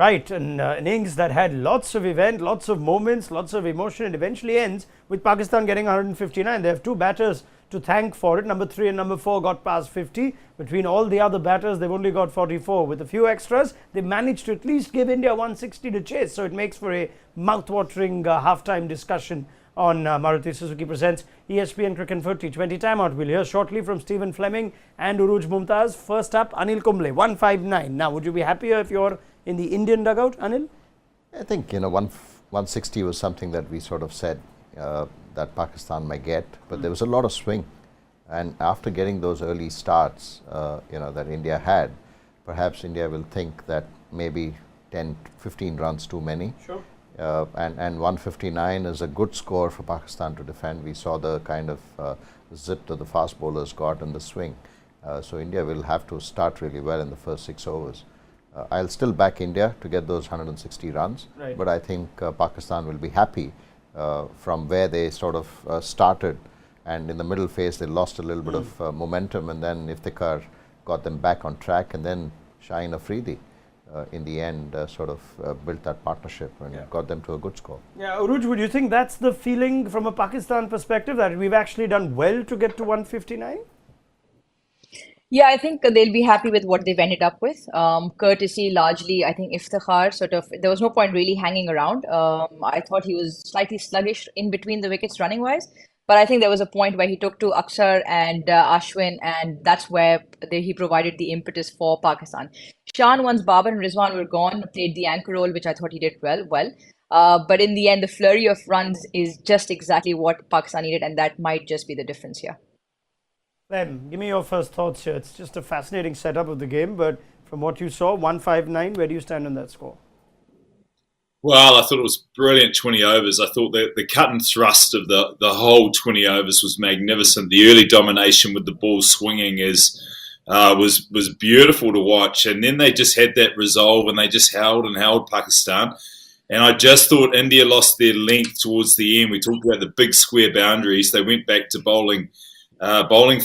Right, an innings that had lots of event, lots of moments, lots of emotion. It eventually ends with Pakistan getting 159. They have two batters to thank for it. Number 3 and number 4 got past 50. Between all the other batters, they've only got 44. With a few extras, they managed to at least give India 160 to chase. So it makes for a mouth-watering halftime discussion on Maruti Suzuki Presents ESPN Cricket for T20 Timeout. We'll hear shortly from Stephen Fleming and Urooj Mumtaz. First up, Anil Kumble, 159. Now, would you be happier if you're in the Indian dugout, Anil? I think 160 was something that we sort of said that Pakistan might get, but there was a lot of swing, and after getting those early starts that India had, perhaps India will think that maybe 10-15 runs too many. Sure. And 159 is a good score for Pakistan to defend. We saw the kind of zip that the fast bowlers got in the swing. So India will have to start really well in the first 6 overs. I'll still back India to get those 160 runs, right. But I think Pakistan will be happy from where they sort of started, and in the middle phase they lost a little bit of momentum, and then Iftikhar got them back on track, and then Shaheen Afridi in the end sort of built that partnership and got them to a good score. Yeah, Urooj, would you think that's the feeling from a Pakistan perspective, that we've actually done well to get to 159? Yeah, I think they'll be happy with what they've ended up with. Courtesy largely, I think Iftikhar there was no point really hanging around. I thought he was slightly sluggish in between the wickets running wise, but I think there was a point where he took to Akshar and Ashwin, and that's where he provided the impetus for Pakistan. Shan, once Babar and Rizwan were gone, played the anchor role, which I thought he did well. But in the end, the flurry of runs is just exactly what Pakistan needed, and that might just be the difference here. Lem, give me your first thoughts here. It's just a fascinating setup of the game, but from what you saw, 159, where do you stand on that score? Well, I thought it was brilliant 20 overs. I thought the cut and thrust of the whole 20 overs was magnificent. The early domination with the ball swinging was beautiful to watch. And then they just had that resolve, and they just held Pakistan. And I just thought India lost their length towards the end. We talked about the big square boundaries. They went back to bowling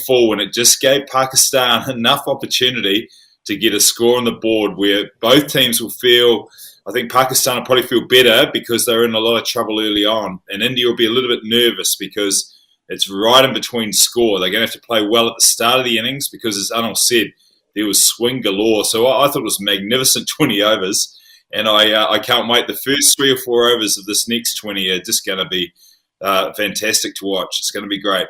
full, and it just gave Pakistan enough opportunity to get a score on the board where both teams will feel, I think Pakistan will probably feel better because they're in a lot of trouble early on, and India will be a little bit nervous because it's right in between score. They're going to have to play well at the start of the innings because, as Anil said, there was swing galore. So I thought it was magnificent 20 overs, and I can't wait. The first 3 or 4 overs of this next 20 are just going to be fantastic to watch. It's going to be great.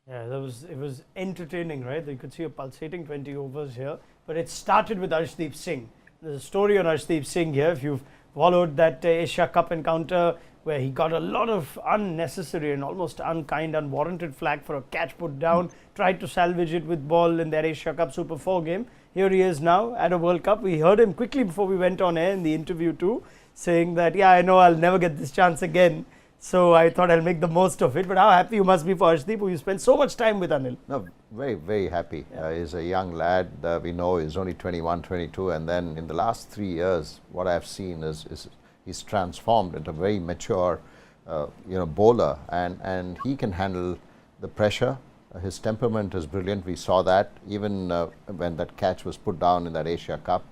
Yeah, it was entertaining, right? You could see a pulsating 20 overs here. But it started with Arshdeep Singh. There's a story on Arshdeep Singh here. If you've followed that Asia Cup encounter where he got a lot of unnecessary and almost unkind, unwarranted flag for a catch put down, tried to salvage it with ball in that Asia Cup Super 4 game. Here he is now at a World Cup. We heard him quickly before we went on air in the interview too, saying that, yeah, I know I'll never get this chance again. So I thought I'll make the most of it. But how happy you must be for Arshdeep, who you spent so much time with, Anil? No, very, very happy. He's a young lad. We know he's only 21, 22. And then in the last 3 years, what I've seen is he's transformed into a very mature, bowler. And he can handle the pressure. His temperament is brilliant. We saw that even when that catch was put down in that Asia Cup.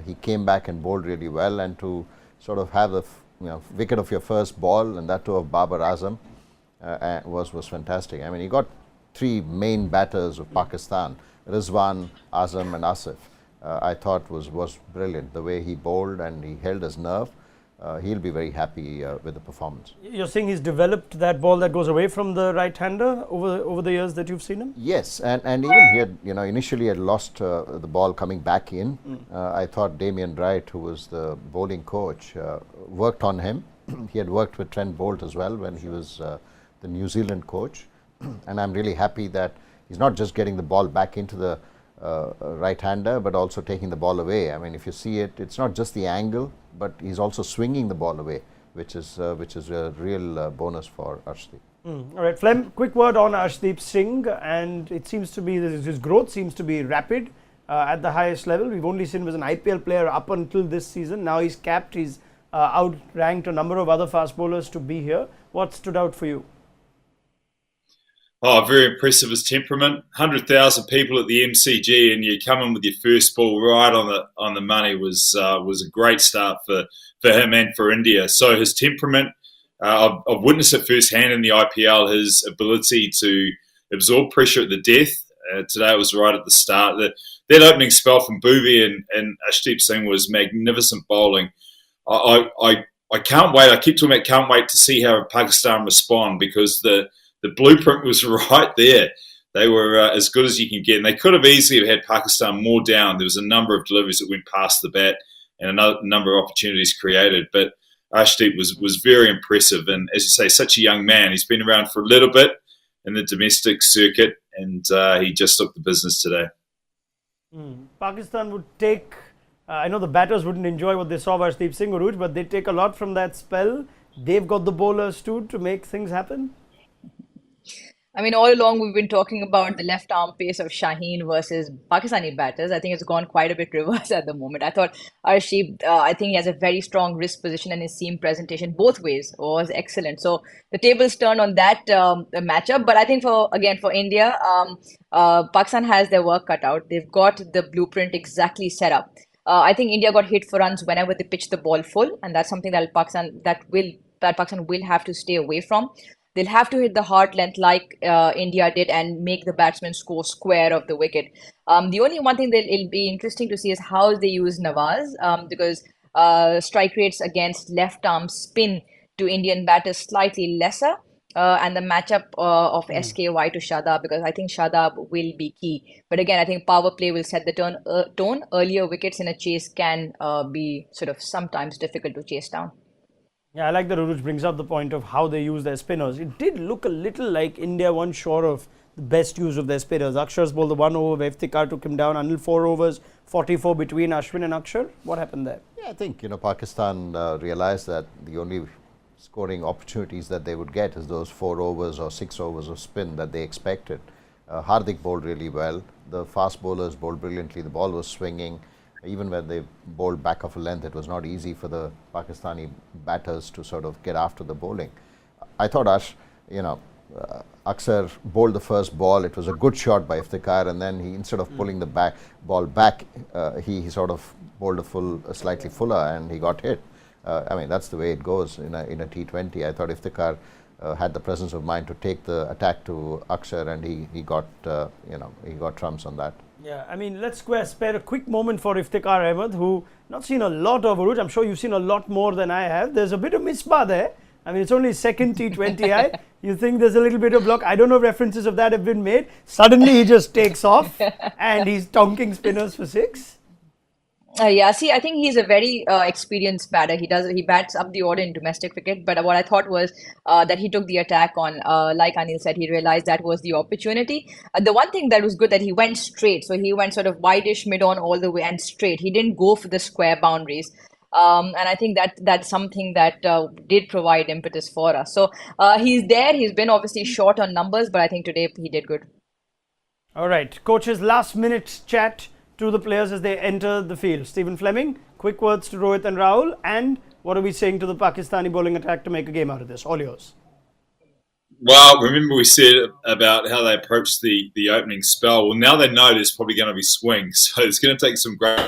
He came back and bowled really well. And to sort of have the wicket of your first ball, and that too of Babar Azam, was fantastic. I mean, he got 3 main batters of Pakistan, Rizwan, Azam and Asif. I thought was brilliant. The way he bowled and he held his nerve. He'll be very happy with the performance. You're saying he's developed that ball that goes away from the right-hander over the years that you've seen him? Yes, and even he had, initially had lost the ball coming back in. I thought Damien Wright, who was the bowling coach, worked on him. He had worked with Trent Bolt as well when he was the New Zealand coach. And I'm really happy that he's not just getting the ball back into the right-hander, but also taking the ball away. I mean, if you see it, it's not just the angle, but he's also swinging the ball away, which is a real bonus for Arshdeep. All right, Flem, quick word on Arshdeep Singh, and it seems to be his growth seems to be rapid at the highest level. We've only seen him as an IPL player up until this season. Now he's capped. He's outranked a number of other fast bowlers to be here. What stood out for you? Oh, very impressive, his temperament. 100,000 people at the MCG, and you come in with your first ball right on the money was a great start for him and for India. So his temperament, I've witnessed it firsthand in the IPL. His ability to absorb pressure at the death. Today it was right at the start. That opening spell from Bhuvi and Ashdeep Singh was magnificent bowling. I can't wait. I keep talking about can't wait to see how Pakistan respond, because the blueprint was right there. They were as good as you can get, and they could have easily have had Pakistan more down. There was a number of deliveries that went past the bat and a number of opportunities created. But Ashdeep was very impressive, and as you say, such a young man. He's been around for a little bit in the domestic circuit, and he just took the business today. Pakistan would take, I know the batters wouldn't enjoy what they saw of Arshdeep Singh, Urooj, but they take a lot from that spell. They've got the bowlers too to make things happen. I mean, all along we've been talking about the left arm pace of Shaheen versus Pakistani batters. I think it's gone quite a bit reverse at the moment. I thought Arshdeep, I think he has a very strong wrist position, and his seam presentation both ways was excellent. So the tables turned on that matchup. But I think for India, Pakistan has their work cut out. They've got the blueprint exactly set up. I think India got hit for runs whenever they pitched the ball full, and that's something that Pakistan will have to stay away from. They'll have to hit the heart length like India did and make the batsman score square of the wicket. The only one thing that it'll be interesting to see is how they use Nawaz, because strike rates against left arm spin to Indian batters slightly lesser. And the matchup of SKY to Shadab, because I think Shadab will be key. But again, I think power play will set the tone. Earlier wickets in a chase can be sort of sometimes difficult to chase down. Yeah, I like that Urooj brings up the point of how they use their spinners. It did look a little like India weren't sure of the best use of their spinners. Akshar's bowled the 1 over where Iftikhar took him down. Anil 4 overs, 44 between Ashwin and Akshar. What happened there? Yeah, I think, Pakistan realized that the only scoring opportunities that they would get is those 4 overs or 6 overs of spin that they expected. Hardik bowled really well. The fast bowlers bowled brilliantly. The ball was swinging. Even when they bowled back of a length, it was not easy for the Pakistani batters to sort of get after the bowling. I thought Akshar bowled the first ball. It was a good shot by Iftikhar, and then he, instead of pulling the ball back, he sort of bowled a slightly fuller, and he got hit. I mean, that's the way it goes in a T20. I thought Iftikhar had the presence of mind to take the attack to Akshar, and he got trumps on that. Yeah, I mean, let's spare a quick moment for Iftikhar Ahmed, who not seen a lot of Urooj. I'm sure you've seen a lot more than I have. There's a bit of misbah there. I mean, it's only his second T20I. You think there's a little bit of block. I don't know if references of that have been made. Suddenly he just takes off and he's tonking spinners for 6. Yeah, see, I think he's a very experienced batter. He bats up the order in domestic cricket. But what I thought was that he took the attack on, like Anil said, he realized that was the opportunity. The one thing that was good that he went straight. So he went sort of wideish, mid-on all the way and straight. He didn't go for the square boundaries. And I think that's something that did provide impetus for us. So he's there. He's been obviously short on numbers, but I think today he did good. All right, coach's last minute chat to the players as they enter the field. Stephen Fleming, quick words to Rohit and Rahul, and what are we saying to the Pakistani bowling attack to make a game out of this? All yours. Well, remember we said about how they approached the opening spell. Well, now they know there's probably going to be swings, so it's going to take some great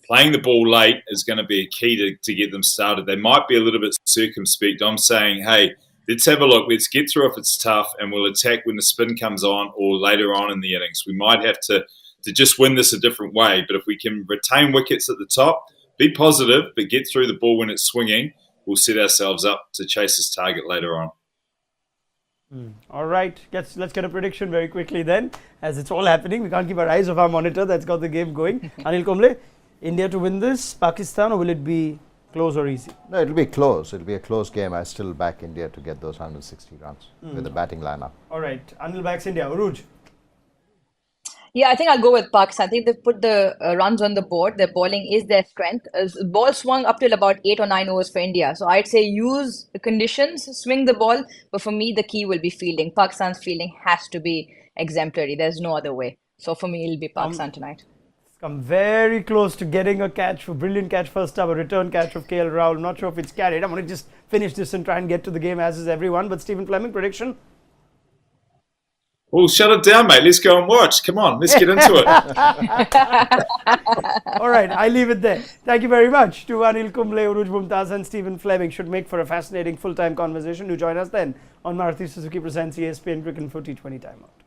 playing the ball late is going to be a key to get them started. They might be a little bit circumspect. I'm saying, hey, let's have a look. Let's get through if it's tough, and we'll attack when the spin comes on or later on in the innings. We might have to just win this a different way. But if we can retain wickets at the top, be positive, but get through the ball when it's swinging, we'll set ourselves up to chase this target later on. All right, let's get a prediction very quickly then, as it's all happening. We can't keep our eyes off our monitor that's got the game going. Anil Kumble, India to win this, Pakistan, or will it be close or easy? No, it'll be close. It'll be a close game. I still back India to get those 160 runs with the batting lineup. All right, Anil backs India. Urooj? Yeah, I think I'll go with Pakistan. I think they've put the runs on the board. Their bowling is their strength. Ball swung up till about 8 or 9 overs for India. So I'd say use the conditions, swing the ball. But for me, the key will be fielding. Pakistan's fielding has to be exemplary. There's no other way. So for me, it'll be Pakistan tonight. Come very close to getting a catch, a brilliant catch first up, a return catch of KL Rahul. Not sure if it's carried. I'm going to just finish this and try and get to the game as is everyone. But Stephen Fleming, prediction? Well, shut it down, mate. Let's go and watch. Come on, let's get into it. All right, I leave it there. Thank you very much to Anil, Kumble, Urooj, Mumtaz and Stephen Fleming. Should make for a fascinating full-time conversation. Do join us then on Maruti Suzuki Presents ESPN Cricket Info T20 Timeout.